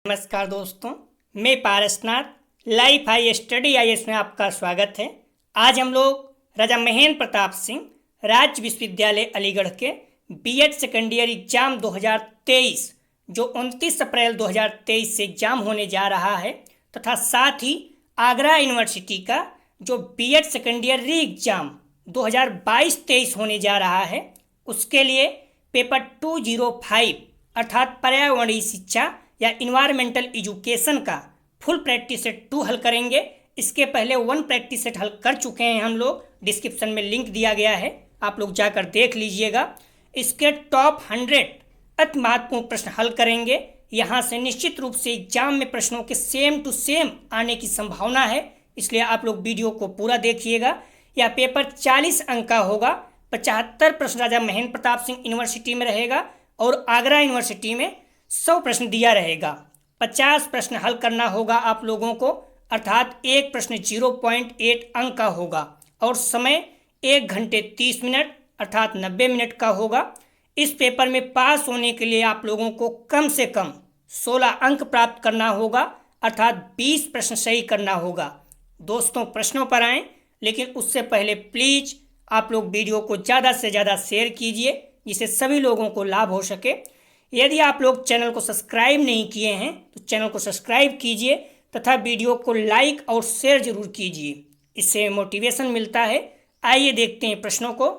नमस्कार दोस्तों, मैं Parasnath life high study IAS में आपका स्वागत है। आज हम लोग राजा महेंद्र प्रताप सिंह राज्य विश्वविद्यालय अलीगढ़ के बीएड सेकेंड ईयर एग्जाम 2023 जो 29 अप्रैल 2023 से एग्जाम होने जा रहा है तथा साथ ही आगरा यूनिवर्सिटी का जो BEd second year re exam 2022-23 होने जा रहा है, उसके लिए पेपर 205 अर्थात पर्यावरणीय शिक्षा या इन्वायरमेंटल एजुकेशन का फुल प्रैक्टिस सेट 2 हल करेंगे। इसके पहले 1 प्रैक्टिस सेट हल कर चुके हैं हम लोग, डिस्क्रिप्शन में लिंक दिया गया है, आप लोग जाकर देख लीजिएगा। इसके टॉप 100 अति महत्वपूर्ण प्रश्न हल करेंगे। यहाँ से निश्चित रूप से एग्जाम में प्रश्नों के सेम टू सेम आने की संभावना है, इसलिए आप लोग वीडियो को पूरा देखिएगा। यह पेपर 40 अंक का होगा। 75 प्रश्न राजा महेंद्र प्रताप सिंह यूनिवर्सिटी में रहेगा और आगरा यूनिवर्सिटी में 100 प्रश्न दिया रहेगा। 50 प्रश्न हल करना होगा आप लोगों को, अर्थात एक प्रश्न 0.8 अंक का होगा और समय 1 घंटे 30 मिनट अर्थात 90 मिनट का होगा। इस पेपर में पास होने के लिए आप लोगों को कम से कम 16 अंक प्राप्त करना होगा, अर्थात 20 प्रश्न सही करना होगा। दोस्तों, प्रश्नों पर आएँ, लेकिन उससे पहले प्लीज़ आप लोग वीडियो को ज़्यादा से ज़्यादा शेयर कीजिए जिससे सभी लोगों को लाभ हो सके। यदि आप लोग चैनल को सब्सक्राइब नहीं किए हैं तो चैनल को सब्सक्राइब कीजिए तथा वीडियो को लाइक और शेयर जरूर कीजिए, इससे मोटिवेशन मिलता है। आइए देखते हैं प्रश्नों को।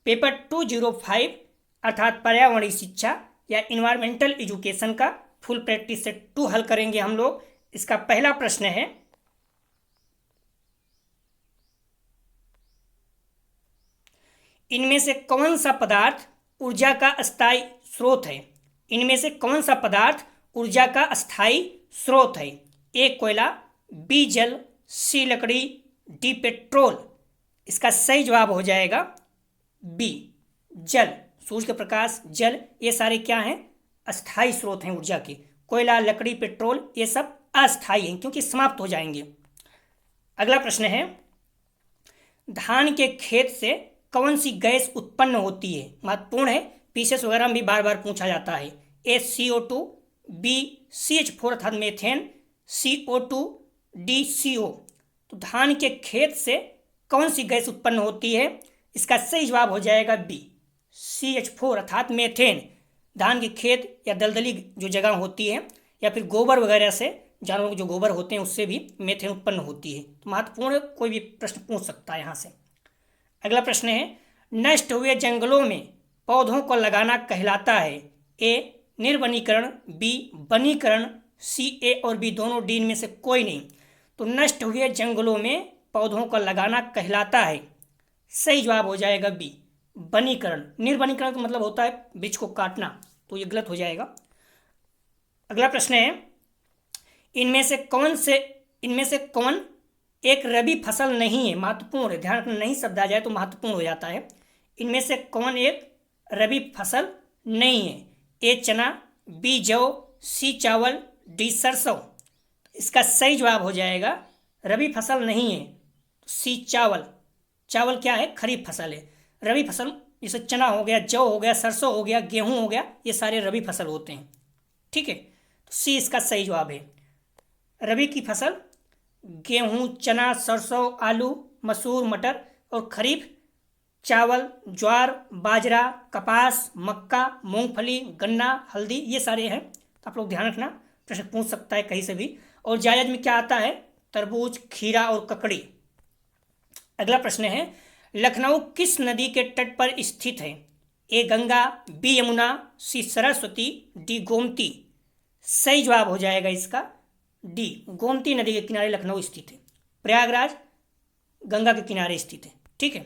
पेपर 205 अर्थात पर्यावरणीय शिक्षा या इन्वायरमेंटल एजुकेशन का फुल प्रैक्टिस सेट 2 हल करेंगे हम लोग। इसका पहला प्रश्न है, इनमें से कौन सा पदार्थ ऊर्जा का अस्थायी स्रोत है? इनमें से कौन सा पदार्थ ऊर्जा का अस्थायी स्रोत है? ए कोयला, बी जल, सी लकड़ी, डी पेट्रोल। इसका सही जवाब हो जाएगा बी जल। सूर्य के प्रकाश, जल, ये सारे क्या हैं? अस्थायी स्रोत हैं ऊर्जा के। कोयला, लकड़ी, पेट्रोल ये सब अस्थायी हैं क्योंकि समाप्त हो जाएंगे। अगला प्रश्न है, धान के खेत से कौन सी गैस उत्पन्न होती है? महत्वपूर्ण है, पीसीएस वगैरह में भी बार बार पूछा जाता है। ए CO2, बी CH4 अर्थात मेथेन, CO2, डी CO। तो धान के खेत से कौन सी गैस उत्पन्न होती है? इसका सही जवाब हो जाएगा बी CH4 अर्थात मेथेन। धान के खेत या दलदली जो जगह होती है या फिर गोबर वगैरह से, जानवरों के जो गोबर होते हैं उससे भी मेथेन उत्पन्न होती है। तो महत्वपूर्ण, कोई भी प्रश्न पूछ सकता है यहाँ से। अगला प्रश्न है, नष्ट हुए जंगलों में पौधों को लगाना कहलाता है? ए निर्वनीकरण, बी वनीकरण, सी ए और बी दोनों, डी में से कोई नहीं। तो नष्ट हुए जंगलों में पौधों को लगाना कहलाता है, सही जवाब हो जाएगा बी वनीकरण। निर्वनीकरण का मतलब होता है वृक्ष को काटना, तो ये गलत हो जाएगा। अगला प्रश्न है, इनमें से कौन एक रबी फसल नहीं है? महत्वपूर्ण है, ध्यान रखना, नहीं शब्द आ जाए तो महत्वपूर्ण हो जाता है। इनमें से कौन एक रबी फसल नहीं है? ए चना, बी जौ, सी चावल, डी सरसों। इसका सही जवाब हो जाएगा रबी फसल नहीं है, सी चावल। चावल क्या है? खरीफ फसल है। रबी फसल जैसे चना हो गया, जौ हो गया, सरसों हो गया, गेहूं हो गया, ये सारे रबी फसल होते हैं। ठीक है, तो सी इसका सही जवाब है। रबी की फसल गेहूं, चना, सरसों, आलू, मसूर, मटर, और खरीफ चावल, ज्वार, बाजरा, कपास, मक्का, मूंगफली, गन्ना, हल्दी, ये सारे हैं। तो आप लोग ध्यान रखना, प्रश्न पूछ सकता है कहीं से भी। और जायज में क्या आता है? तरबूज, खीरा और ककड़ी। अगला प्रश्न है, लखनऊ किस नदी के तट पर स्थित है? ए गंगा, बी यमुना, सी सरस्वती, डी गोमती। सही जवाब हो जाएगा इसका डी गोमती नदी के किनारे लखनऊ स्थित है। प्रयागराज गंगा के किनारे स्थित है। ठीक है,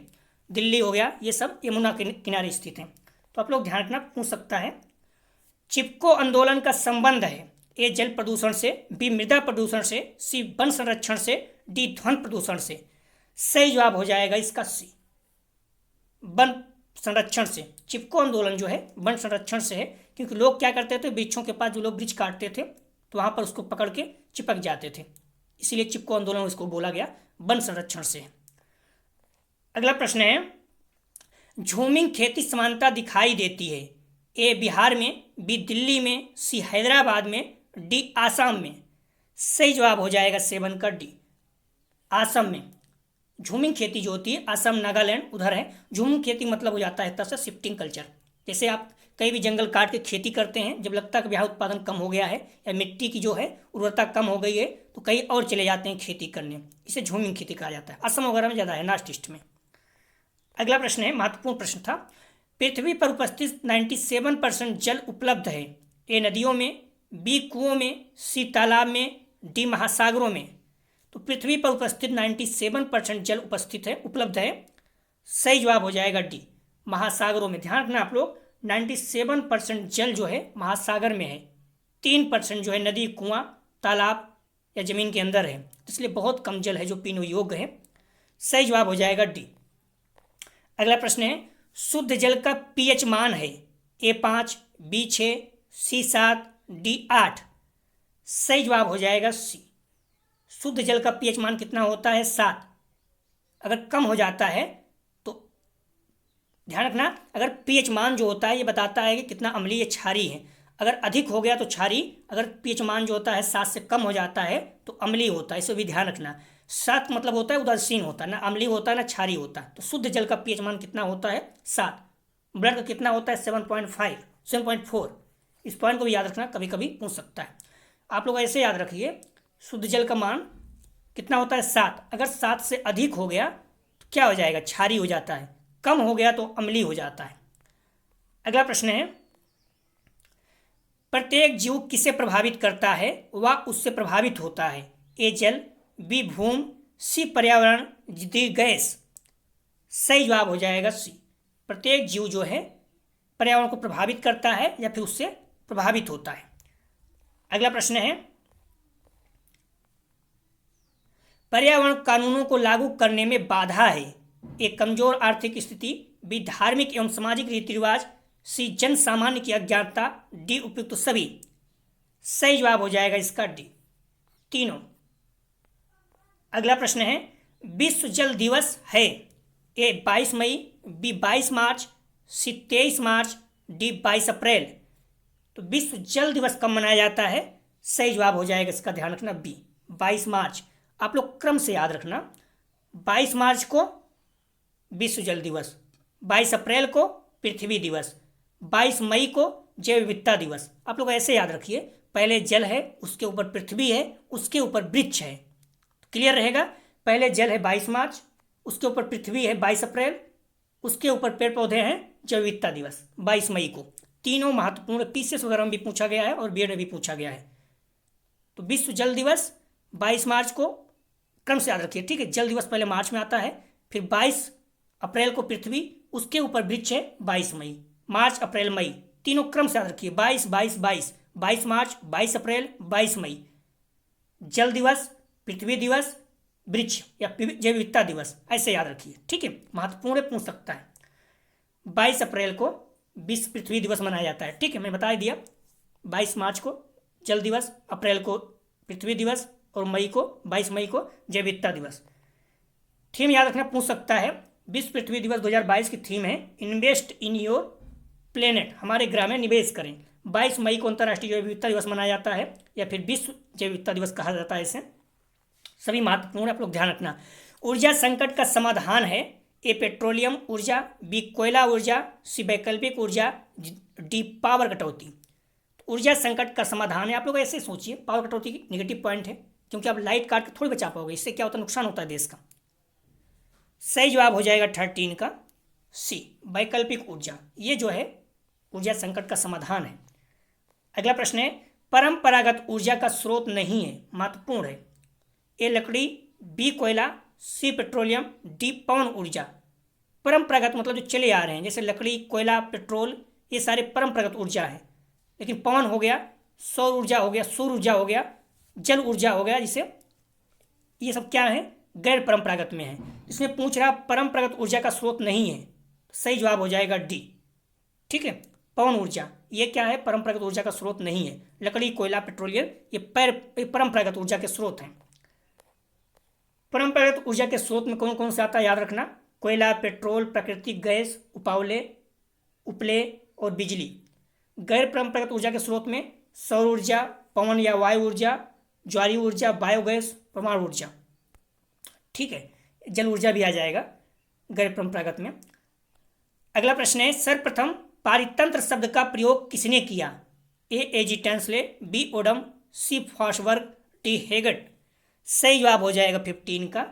दिल्ली हो गया, ये सब यमुना के किनारे स्थित है। तो आप लोग ध्यान रखना, पूछ सकता है। चिपको आंदोलन का संबंध है? ए जल प्रदूषण से, बी मृदा प्रदूषण से, सी वन संरक्षण से, डी ध्वनि प्रदूषण से। सही जवाब हो जाएगा इसका सी वन संरक्षण से। चिपको आंदोलन जो है वन संरक्षण से है, क्योंकि लोग क्या करते थे, वृक्षों के पास जो लोग वृक्ष काटते थे तो वहाँ पर उसको पकड़ के चिपक जाते थे, इसीलिए चिपको आंदोलन उसको बोला गया, वन संरक्षण से। अगला प्रश्न है, झूमिंग खेती समानता दिखाई देती है? ए बिहार में, बी दिल्ली में, सी हैदराबाद में, डी आसाम में। सही जवाब हो जाएगा 7 का डी, आसाम में। झूमिंग खेती जो होती है असम नागालैंड उधर है। झूमिंग खेती मतलब हो जाता है एक तरह से शिफ्टिंग कल्चर। जैसे आप कई भी जंगल काट के खेती करते हैं, जब लगता है कि यहाँ उत्पादन कम हो गया है या मिट्टी की जो है उर्वरता कम हो गई है तो कहीं और चले जाते हैं खेती करने, इसे झूमिंग खेती कहा जाता है। असम वगैरह में ज़्यादा है, नॉर्थ ईस्ट में। अगला प्रश्न है, महत्वपूर्ण प्रश्न था। पृथ्वी पर उपस्थित 97% जल उपलब्ध है। ए नदियों में, बी कुओं में, सी तालाब में, डी महासागरों में। तो पृथ्वी पर उपस्थित 97% जल उपस्थित है, उपलब्ध है। सही जवाब हो जाएगा डी, महासागरों में। ध्यान रखना आप लोग, 97% जल जो है महासागर में है, 3% जो है नदी, कुआं, तालाब या जमीन के अंदर है, इसलिए बहुत कम जल है जो पीने योग्य है। सही जवाब हो जाएगा डी। अगला प्रश्न है, शुद्ध जल का पीएच मान है A5, B6, C7, D8। सही जवाब हो जाएगा सी। शुद्ध जल का पीएच मान कितना होता है? 7। अगर कम हो जाता है तो ध्यान रखना, अगर पीएच मान जो होता है ये बताता है कि कितना अम्लीय या क्षारीय है। अगर अधिक हो गया तो क्षारीय, अगर पीएच मान जो होता है 7 से कम हो जाता है तो अम्लीय होता है, इसे भी ध्यान रखना। 7 मतलब होता है उदासीन होता है, ना अम्लीय होता है ना क्षारीय होता है। तो शुद्ध जल का पीएच मान कितना होता है? 7। ब्लड का कितना होता है? 7.5, 7.4। इस पॉइंट को भी याद रखना, कभी कभी पूछ सकता है। आप लोग ऐसे याद रखिए, शुद्ध जल का मान कितना होता है? 7। अगर 7 से अधिक हो गया तो क्या हो जाएगा? क्षारीय हो जाता है। कम हो गया तो अम्लीय हो जाता है। अगला प्रश्न है, प्रत्येक जीव किसे प्रभावित करता है व उससे प्रभावित होता है? ए जल, बी भूमि, सी पर्यावरण, डी गैस। सही जवाब हो जाएगा सी। प्रत्येक जीव जो है पर्यावरण को प्रभावित करता है या फिर उससे प्रभावित होता है। अगला प्रश्न है, पर्यावरण कानूनों को लागू करने में बाधा है। ए कमजोर आर्थिक स्थिति, बी धार्मिक एवं सामाजिक रीति रिवाज, सी जन सामान्य की अज्ञानता, डी उपयुक्त सभी। सही जवाब हो जाएगा इसका डी, तीनों। अगला प्रश्न है, विश्व जल दिवस है। ए 22 मई, बी 22 मार्च, सी 23 मार्च, डी 22 अप्रैल। तो विश्व जल दिवस कब मनाया जाता है? सही जवाब हो जाएगा इसका, ध्यान रखना, बी 22 मार्च। आप लोग क्रम से याद रखना, 22 मार्च को विश्व जल दिवस, 22 अप्रैल को पृथ्वी दिवस, 22 मई को जैव विविधता दिवस। आप लोग ऐसे याद रखिए, पहले जल है, उसके ऊपर पृथ्वी है, उसके ऊपर वृक्ष है। क्लियर रहेगा? पहले जल है 22 मार्च, उसके ऊपर पृथ्वी है 22 अप्रैल, उसके ऊपर पेड़ पौधे हैं जैव विविधता दिवस 22 मई को। तीनों महत्वपूर्ण, पीसीएस वगैरह में भी पूछा गया है और बीएड में भी पूछा गया है। तो विश्व जल दिवस 22 मार्च को, क्रम से याद रखिए, ठीक है। जल दिवस पहले मार्च में आता है, फिर 22 अप्रैल को पृथ्वी, उसके ऊपर वृक्ष है 22 मई। मार्च, अप्रैल, मई, तीनों क्रम से याद रखिए, 22 22 22, 22 मार्च, 22 अप्रैल, 22 मई। जल दिवस, पृथ्वी दिवस, वृक्ष या जैव विविधता दिवस, ऐसे याद रखिए, ठीक है। महत्वपूर्ण पूछ सकता है। 22 अप्रैल को विश्व पृथ्वी दिवस मनाया जाता है, ठीक है, मैं बता दिया। 22 मार्च को जल दिवस, अप्रैल को पृथ्वी दिवस और मई को, 22 मई को जैव विविधता दिवस। थीम याद रखना, पूछ सकता है। विश्व पृथ्वी दिवस 2022 की थीम है इन्वेस्ट इन योर प्लेनेट, हमारे ग्रह में निवेश करें। 22 मई को अंतर्राष्ट्रीय जैव विविधता दिवस मनाया जाता है या फिर विश्व जैव विविधता दिवस कहा जाता है इसे। सभी महत्वपूर्ण आप लोग ध्यान रखना। ऊर्जा संकट का समाधान है। ए पेट्रोलियम ऊर्जा, बी कोयला ऊर्जा, सी वैकल्पिक ऊर्जा, डी पावर कटौती। ऊर्जा संकट का समाधान है, आप लोग ऐसे सोचिए, पावर कटौती की निगेटिव पॉइंट है, क्योंकि आप लाइट काट के थोड़ी बचा पाओगे, इससे क्या होता है? नुकसान होता है देश का। सही जवाब हो जाएगा 13 का सी, वैकल्पिक ऊर्जा। ये जो है ऊर्जा संकट का समाधान है। अगला प्रश्न है, परंपरागत ऊर्जा का स्रोत नहीं है, महत्वपूर्ण है। ए लकड़ी, बी कोयला, सी पेट्रोलियम, डी पवन ऊर्जा। परंपरागत मतलब जो चले आ रहे हैं, जैसे लकड़ी, कोयला, पेट्रोल, ये सारे परंपरागत ऊर्जा है। लेकिन पवन हो गया, सौर ऊर्जा हो गया, सूर्य ऊर्जा हो गया, जल ऊर्जा हो गया, जिसे ये सब क्या है? गैर परंपरागत में है। इसमें पूछ रहा परंपरागत ऊर्जा का स्रोत नहीं है, सही जवाब हो जाएगा डी, ठीक है। पवन ऊर्जा ये क्या है? परंपरागत ऊर्जा का स्रोत नहीं है। लकड़ी, कोयला, पेट्रोलियम ये परंपरागत ऊर्जा के स्रोत हैं। परंपरागत ऊर्जा के स्रोत में कौन कौन से आता है याद रखना, कोयला, पेट्रोल, प्राकृतिक गैस, उपले और बिजली। गैर परंपरागत ऊर्जा के स्रोत में सौर ऊर्जा, पवन या वायु ऊर्जा, ज्वारीय ऊर्जा, बायोगैस, परमाणु ऊर्जा। ठीक है, जल ऊर्जा भी आ जाएगा गैर परंपरागत में। अगला प्रश्न है, सर्वप्रथम पारितंत्र शब्द का प्रयोग किसने किया? ए जी टेंसले, बी ओडम, सी फॉक्सबर्ग, डी हेगट। सही जवाब हो जाएगा 15 का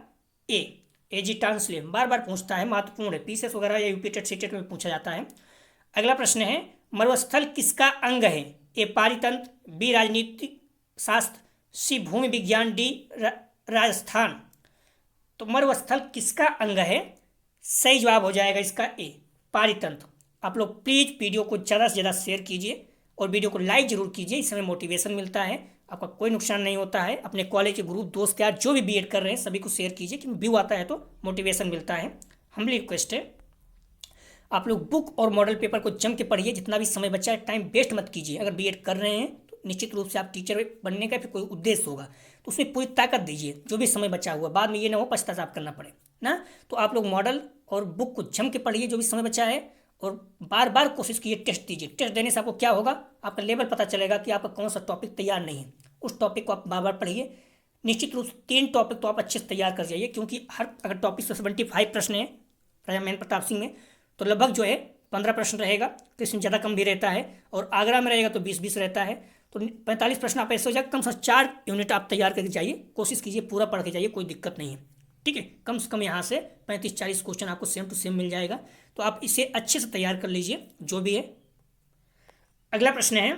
ए जी टेंसले। बार बार पूछता है, महत्वपूर्ण है, पीसीएस वगैरह या यूपी टेट, सीटेट में पूछा जाता है। अगला प्रश्न है, मरुस्थल किसका अंग है? ए पारितंत्र, बी राजनीतिक शास्त्र, सी भूमि विज्ञान, डी राजस्थान। तो मरुस्थल किसका अंग है? सही जवाब हो जाएगा इसका ए, पारितंत्र। आप लोग प्लीज़ वीडियो को ज़्यादा से ज़्यादा शेयर कीजिए और वीडियो को लाइक जरूर कीजिए, इसमें मोटिवेशन मिलता है, आपका कोई नुकसान नहीं होता है। अपने कॉलेज के ग्रुप दोस्त यार जो भी बीएड कर रहे हैं सभी को शेयर कीजिए, क्योंकि व्यू आता है तो मोटिवेशन मिलता है। हम्बली रिक्वेस्ट है, आप लोग बुक और मॉडल पेपर को जम के पढ़िए, जितना भी समय बचा है टाइम वेस्ट मत कीजिए। अगर बीएड कर रहे हैं तो निश्चित रूप से आप टीचर बनने का फिर कोई उद्देश्य होगा, तो उसमें पूरी ताकत दीजिए जो भी समय बचा हुआ, बाद में ये ना हो पश्चाताप करना पड़े ना। तो आप लोग मॉडल और बुक को जम के पढ़िए जो भी समय बचा है, और बार बार कोशिश कीजिए, टेस्ट दीजिए। टेस्ट देने से आपको क्या होगा, आपका लेवल पता चलेगा कि आपका कौन सा टॉपिक तैयार नहीं है। उस टॉपिक को आप बार बार पढ़िए। निश्चित रूप से 3 टॉपिक तो आप अच्छे से तैयार कर जाइए, क्योंकि हर अगर टॉपिक से 75 प्रश्न है राजा महेंद्र प्रताप सिंह में, तो लगभग जो है 15 प्रश्न रहेगा, तो इसमें ज़्यादा कम भी रहता है। और आगरा में रहेगा तो 20-20 रहता है, तो 45 प्रश्न आप ऐसे हो जाए, कम से कम 4 यूनिट आप तैयार करके जाइए, कोशिश कीजिए पूरा पढ़ के जाइए, कोई दिक्कत नहीं है। ठीक है, कम से कम यहाँ से 35-40 क्वेश्चन आपको सेम टू सेम मिल जाएगा, तो आप इसे अच्छे से तैयार कर लीजिए जो भी है। अगला प्रश्न है,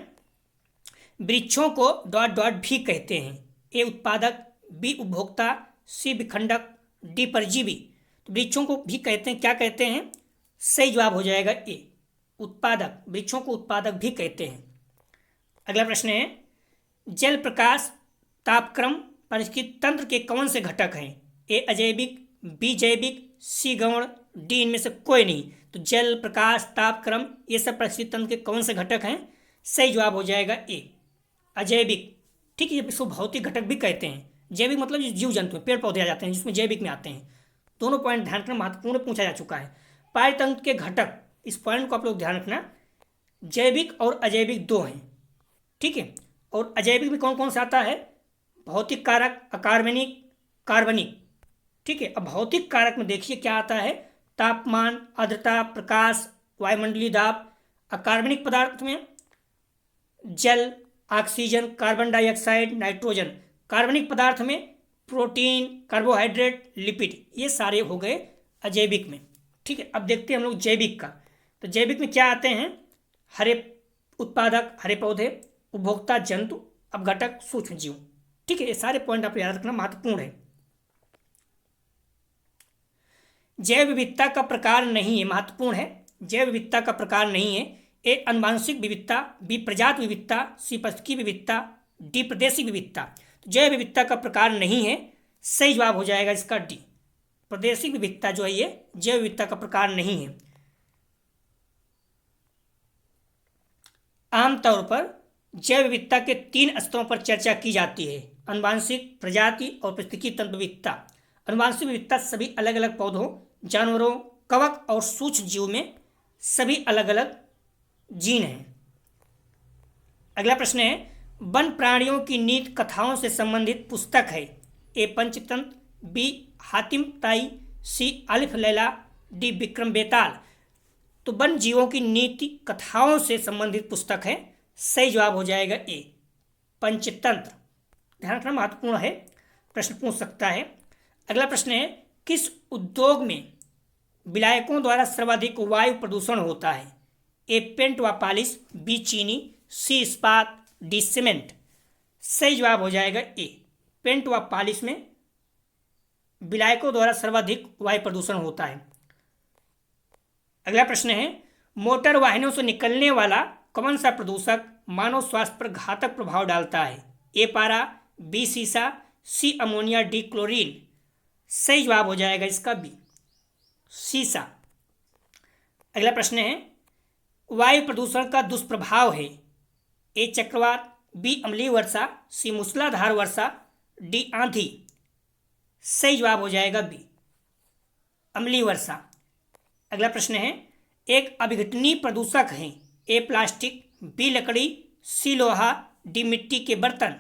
वृक्षों को डॉट डॉट भी कहते हैं? ए उत्पादक, बी उपभोक्ता, सी विखंडक, डी परजीवी। तो वृक्षों को भी कहते हैं, क्या कहते हैं? सही जवाब हो जाएगा ए, उत्पादक। वृक्षों को उत्पादक भी कहते हैं। अगला प्रश्न है, जल, प्रकाश, तापक्रम, पारिस्थितिक तंत्र के कौन से घटक हैं? ए अजैविक, बी जैविक, सी गौण, डी इनमें से कोई नहीं। तो जल, प्रकाश, तापक्रम ये सब पारिस्थितिक तंत्र के कौन से घटक हैं? सही जवाब हो जाएगा ए, अजैविक। ठीक है, इसको भौतिक घटक भी कहते हैं। जैविक मतलब जीव जंतु, पेड़ पौधे आ जाते हैं जिसमें जैविक में आते हैं। दोनों पॉइंट ध्यान रखना, महत्वपूर्ण पूछा जा चुका है। पारितंत्र के घटक, इस पॉइंट को आप लोग ध्यान रखना, जैविक और अजैविक 2 हैं। ठीक है, और अजैविक में कौन कौन सा आता है? भौतिक कारक, अकार्बनिक, कार्बनिक। ठीक है, अब भौतिक कारक में देखिए क्या आता है, तापमान, आर्द्रता, प्रकाश, वायुमंडलीय दाब। अकार्बनिक पदार्थ में जल, ऑक्सीजन, कार्बन डाइऑक्साइड, नाइट्रोजन। कार्बनिक पदार्थ में प्रोटीन, कार्बोहाइड्रेट, लिपिड। ये सारे हो गए अजैविक में। ठीक है, अब देखते हैं हम लोग जैविक का। तो जैविक में क्या आते हैं? हरे उत्पादक, हरे पौधे, उपभोक्ता, जंतु, अपघटक, सूक्ष्म जीव। ठीक है, ये सारे पॉइंट आप याद रखना, महत्वपूर्ण है। जैव विविधता का प्रकार नहीं है, महत्वपूर्ण है। जैव विविधता का प्रकार नहीं है। ए आनुवांशिक विविधता, बी प्रजाति विविधता, सी पारिस्थितिकी विविधता, डी प्रादेशिक विविधता। तो जैव विविधता का प्रकार नहीं है, सही जवाब हो जाएगा इसका डी, प्रादेशिक विविधता जो है ये जैव विविधता का प्रकार नहीं है। आमतौर पर जैव विविधता के 3 स्तरों पर चर्चा की जाती है, आनुवांशिक, प्रजाति और पारिस्थितिकी तंत्र विविधता। आनुवांशिक विविधता सभी अलग अलग पौधों, जानवरों, कवक और सूक्ष्म जीव में सभी अलग अलग जीन हैं। अगला प्रश्न है, वन प्राणियों की नीति कथाओं से संबंधित पुस्तक है? ए पंचतंत्र, बी हातिम ताई, सी अलिफ लैला, डी विक्रम बेताल। तो वन जीवों की नीति कथाओं से संबंधित पुस्तक है, सही जवाब हो जाएगा ए, पंचतंत्र। ध्यान रखना, महत्वपूर्ण है, प्रश्न पूछ सकता है। अगला प्रश्न है, किस उद्योग में विलायकों द्वारा सर्वाधिक वायु प्रदूषण होता है? ए पेंट व पॉलिश, बी चीनी, सी इस्पात, डी सीमेंट। सही जवाब हो जाएगा ए, पेंट व पॉलिश में विलायकों द्वारा सर्वाधिक वायु प्रदूषण होता है। अगला प्रश्न है, मोटर वाहनों से निकलने वाला कौन सा प्रदूषक मानव स्वास्थ्य पर घातक प्रभाव डालता है? ए पारा, बी सीसा, सी अमोनिया, डी क्लोरीन। सही जवाब हो जाएगा इसका बी, सीसा। अगला प्रश्न है, वायु प्रदूषण का दुष्प्रभाव है? ए चक्रवात, बी अम्लीय वर्षा, सी मूसलाधार वर्षा, डी आंधी। सही जवाब हो जाएगा बी, अम्लीय वर्षा। अगला प्रश्न है, एक अभिघटनीय प्रदूषक है? ए प्लास्टिक, बी लकड़ी, सी लोहा, डी मिट्टी के बर्तन।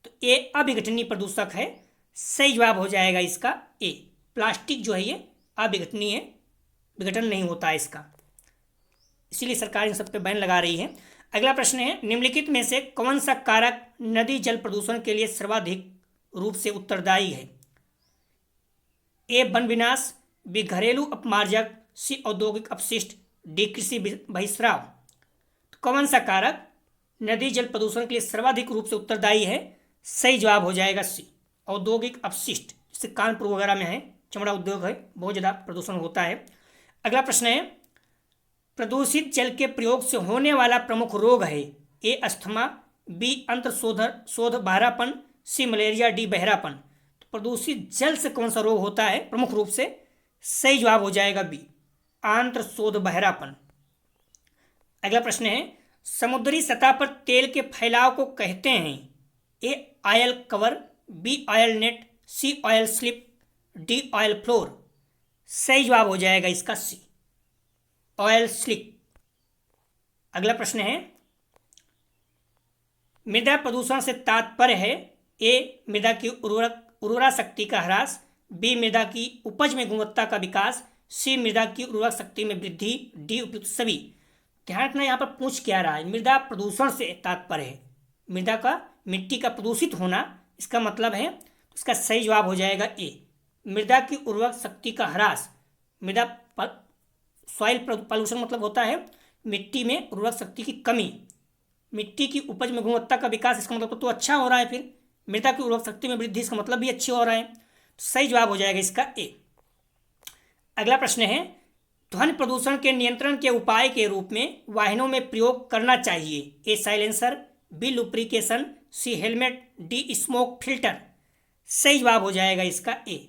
तो ए अविघटनीय प्रदूषक है। सही जवाब हो जाएगा इसका ए। प्लास्टिक जो है ये अविघटनीय है, विघटन नहीं होता है इसका, इसीलिए सरकार इन सब पे बैन लगा रही है। अगला प्रश्न है, निम्नलिखित में से कौन सा कारक नदी जल प्रदूषण के लिए सर्वाधिक रूप से उत्तरदायी है? ए वन विनाश, बी घरेलू अपमार्जक, सी औद्योगिक अपशिष्ट, डी कृषि बहिस्राव। तो कौन सा कारक नदी जल प्रदूषण के लिए सर्वाधिक रूप से उत्तरदायी है? सही जवाब हो जाएगा सी, औद्योगिक अपशिष्ट। जैसे कानपुर वगैरह में है, चमड़ा उद्योग है, बहुत ज़्यादा प्रदूषण होता है। अगला प्रश्न है, प्रदूषित जल के प्रयोग से होने वाला प्रमुख रोग है? ए अस्थमा, बी अंत्र शोध बहरापन, सी मलेरिया, डी बहरापन। तो प्रदूषित जल से कौन सा रोग होता है प्रमुख रूप से? सही जवाब हो जाएगा बी, आंत्र शोध बहरापन। अगला प्रश्न है, समुद्री सतह पर तेल के फैलाव को कहते हैं? A oil cover, B oil net, C oil slip, D oil floor. सही जवाब हो जाएगा इसका सी, ऑयल स्लिप। अगला प्रश्न है, मृदा प्रदूषण से तात्पर्य है? ए मृदा की उर्वरा शक्ति का ह्रास, बी मृदा की उपज में गुणवत्ता का विकास, सी मृदा की उर्वरा शक्ति में वृद्धि, डी उपयुक्त सभी। ध्यान रखना यहाँ पर पूछ क्या रहा है, मृदा प्रदूषण से तात्पर्य है मृदा का, मिट्टी का प्रदूषित होना, इसका मतलब है। इसका सही जवाब हो जाएगा ए, मृदा की उर्वरक शक्ति का ह्रास। मृदा सॉइल पॉल्यूशन मतलब होता है मिट्टी में उर्वरक शक्ति की कमी, मिट्टी की उपज में गुणवत्ता का विकास, इसका मतलब तो अच्छा हो रहा है। फिर मृदा की उर्वरक शक्ति में वृद्धि, इसका मतलब भी अच्छी हो रहा है। तो सही जवाब हो जाएगा इसका ए। अगला प्रश्न है, ध्वनि प्रदूषण के नियंत्रण के उपाय के रूप में वाहनों में प्रयोग करना चाहिए? ए साइलेंसर, बी लुब्रिकेशन, सी हेलमेट, डी स्मोक फिल्टर। सही जवाब हो जाएगा इसका ए,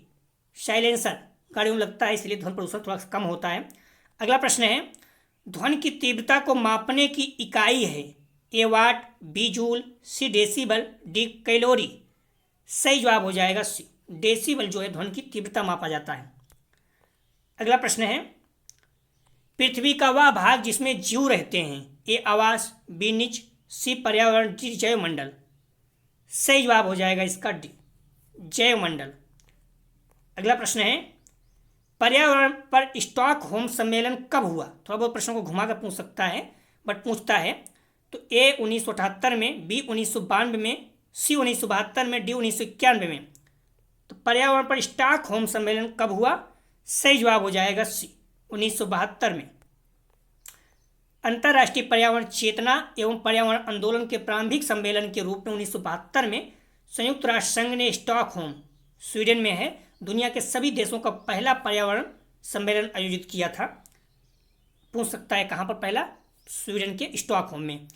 साइलेंसर। गाड़ियों में लगता है इसलिए ध्वनि प्रदूषण थोड़ा कम होता है। अगला प्रश्न है, ध्वनि की तीव्रता को मापने की इकाई है? ए वाट, बी जूल, सी डेसिबल, डी कैलोरी। सही जवाब हो जाएगा सी, डेसिबल जो है ध्वनि की तीव्रता मापा जाता है। अगला प्रश्न है, पृथ्वी का वह भाग जिसमें जीव रहते हैं? ए आवास, बी निच, सी पर्यावरण, डी जैवमंडल। सही जवाब हो जाएगा इसका डी, जैवमंडल। अगला प्रश्न है, पर्यावरण पर स्टॉकहोम सम्मेलन कब हुआ? थोड़ा बहुत प्रश्नों को घुमा कर पूछ सकता है, बट पूछता है। तो ए 1978 में, बी 1992 में, सी 1972 में, डी 1991 में। तो पर्यावरण पर स्टॉकहोम सम्मेलन कब हुआ? सही जवाब हो जाएगा सी, 1972 में। अंतर्राष्ट्रीय पर्यावरण चेतना एवं पर्यावरण आंदोलन के प्रारंभिक सम्मेलन के रूप में 1972 में संयुक्त राष्ट्र संघ ने स्टॉकहोम, स्वीडन में है, दुनिया के सभी देशों का पहला पर्यावरण सम्मेलन आयोजित किया था। पूछ सकता है कहाँ पर पहला? स्वीडन के स्टॉकहोम में।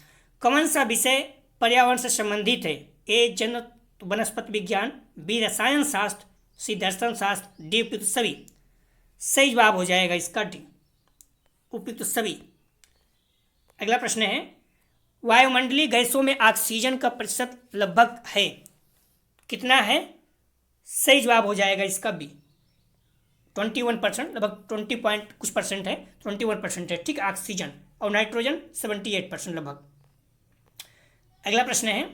कौन सा विषय पर्यावरण से संबंधित है? ए जन वनस्पति विज्ञान, बी रसायन शास्त्र, सी दर्शन शास्त्र, डी उपयुक्त सभी। सही जवाब हो जाएगा इसका डी, उपयुक्त सभी। अगला प्रश्न है, वायुमंडलीय गैसों में ऑक्सीजन का प्रतिशत लगभग है? कितना है? सही जवाब हो जाएगा इसका बी, 21%, लगभग 20 पॉइंट कुछ परसेंट है, 21% है ठीक ऑक्सीजन, और नाइट्रोजन 78% लगभग। अगला प्रश्न है,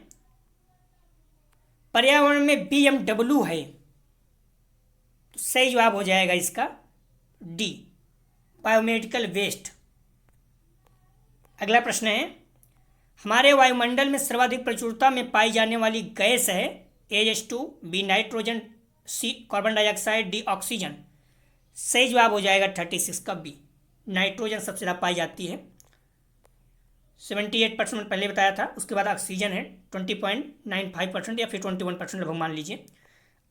पर्यावरण में BMW है? तो सही जवाब हो जाएगा इसका डी, बायोमेडिकल वेस्ट। अगला प्रश्न है, हमारे वायुमंडल में सर्वाधिक प्रचुरता में पाई जाने वाली गैस है? H2, बी नाइट्रोजन, सी कार्बन डाइऑक्साइड, डी ऑक्सीजन। सही जवाब हो जाएगा 36 का बी, नाइट्रोजन सबसे ज़्यादा पाई जाती है, 78% पहले बताया था। उसके बाद ऑक्सीजन है 20.95% या फिर 21% लगभग मान लीजिए।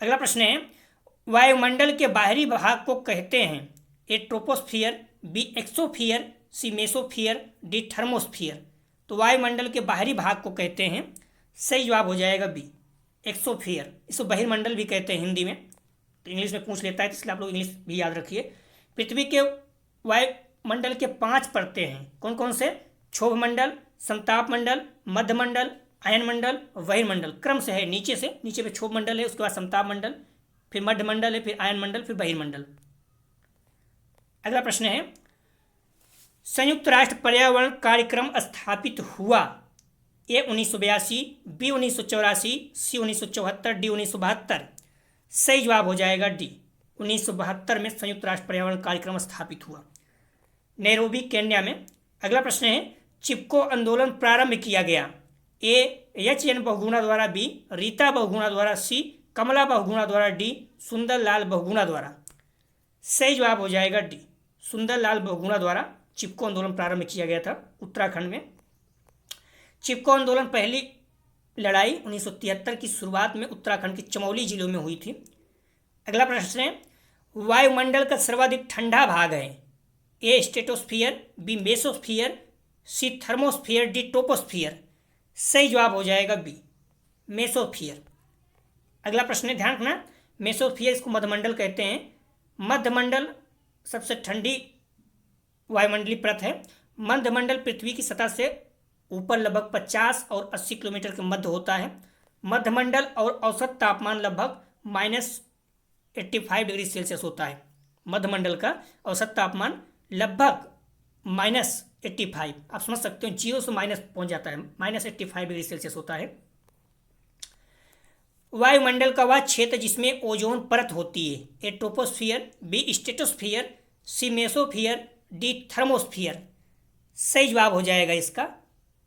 अगला प्रश्न है, वायुमंडल के बाहरी भाग को कहते हैं? ए ट्रोपोस्फियर, बी एक्सोफियर, सी मेसोफियर, डी थर्मोस्फियर। तो वायुमंडल के बाहरी भाग को कहते हैं, सही जवाब हो जाएगा बी, एक्सोफियर। इसको बहिर्मंडल भी कहते हैं हिंदी में, तो इंग्लिश में पूछ लेता है, इसलिए आप लोग इंग्लिश भी याद रखिए। पृथ्वी के वायुमंडल के 5 परतें हैं, कौन कौन से? क्षोभ मंडल, संताप मंडल, मध्य मंडल, अयन मंडल, बहिर्मंडल। क्रम से है, नीचे से, नीचे पे क्षोभ मंडल है, उसके बाद संताप मंडल, फिर मध्य मंडल है, फिर अयन मंडल, फिर बहिर्मंडल। अगला प्रश्न है, संयुक्त राष्ट्र पर्यावरण कार्यक्रम स्थापित हुआ? ए 1982, बी 1984, सी 1974, डी 1972। सही जवाब हो जाएगा डी, 1972 में संयुक्त राष्ट्र पर्यावरण कार्यक्रम स्थापित हुआ नैरोबी केन्या में। अगला प्रश्न है, चिपको आंदोलन प्रारंभ किया गया? ए एच.एन. बहुगुणा द्वारा, बी रीता बहुगुणा द्वारा, सी कमला बहुगुणा द्वारा, डी सुंदरलाल बहुगुणा द्वारा। सही जवाब हो जाएगा डी, सुंदरलाल बहुगुणा द्वारा चिपको आंदोलन प्रारंभ किया गया था उत्तराखंड में। चिपको आंदोलन पहली लड़ाई 1973 की शुरुआत में उत्तराखंड के चमोली जिलों में हुई थी। अगला प्रश्न है, वायुमंडल का सर्वाधिक ठंडा भाग है? ए स्ट्रेटोस्फियर, बी मेसोस्फियर, सी थर्मोस्फियर, डी ट्रोपोस्फियर। सही जवाब हो जाएगा बी, मेसोस्फियर। अगला प्रश्न है, ध्यान रखना, मेसोस्फियर इसको मध्यमंडल कहते हैं। मध्यमंडल सबसे ठंडी वायुमंडलीय परत है। मध्यमंडल पृथ्वी की सतह से ऊपर लगभग 50 और 80 किलोमीटर के मध्य होता है। मध्यमंडल और औसत तापमान लगभग -85 डिग्री सेल्सियस होता है। मध्यमंडल का औसत तापमान लगभग -85, आप समझ सकते हो, 0 से माइनस पहुंच जाता है, -85 डिग्री सेल्सियस होता है। वायुमंडल का वह क्षेत्र जिसमें ओजोन परत होती है? ए ट्रोपोस्फियर, बी स्ट्रेटोस्फियर, सी मेसोस्फियर, डी थर्मोस्फियर। सही जवाब हो जाएगा इसका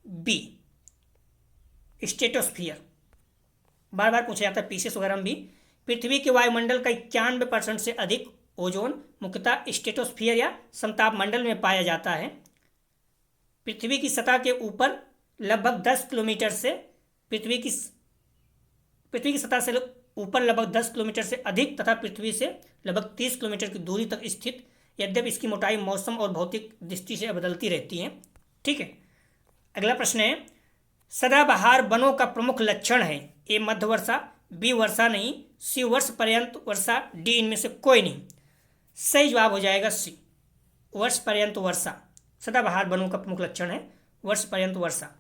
बी, स्ट्रेटोस्फियर। बार बार पूछा जाता है पीसीएस वगैरह में भी। पृथ्वी के वायुमंडल का 91% से अधिक ओजोन मुख्यतः स्ट्रेटोस्फियर या समताप मंडल में पाया जाता है। पृथ्वी की सतह के ऊपर लगभग 10 किलोमीटर से पृथ्वी की सतह से ऊपर लगभग 10 किलोमीटर से अधिक तथा पृथ्वी से लगभग 30 किलोमीटर की दूरी तक स्थित, यद्यपि इसकी मोटाई मौसम और भौतिक दृष्टि से बदलती रहती है। ठीक है। अगला प्रश्न है, सदाबहार वनों का प्रमुख लक्षण है? ए मध्य वर्षा, बी वर्षा नहीं, सी वर्ष पर्यंत वर्षा, डी इनमें से कोई नहीं। सही जवाब हो जाएगा सी, वर्ष पर्यंत वर्षा। सदाबहार वनों का प्रमुख लक्षण है वर्ष पर्यंत वर्षा।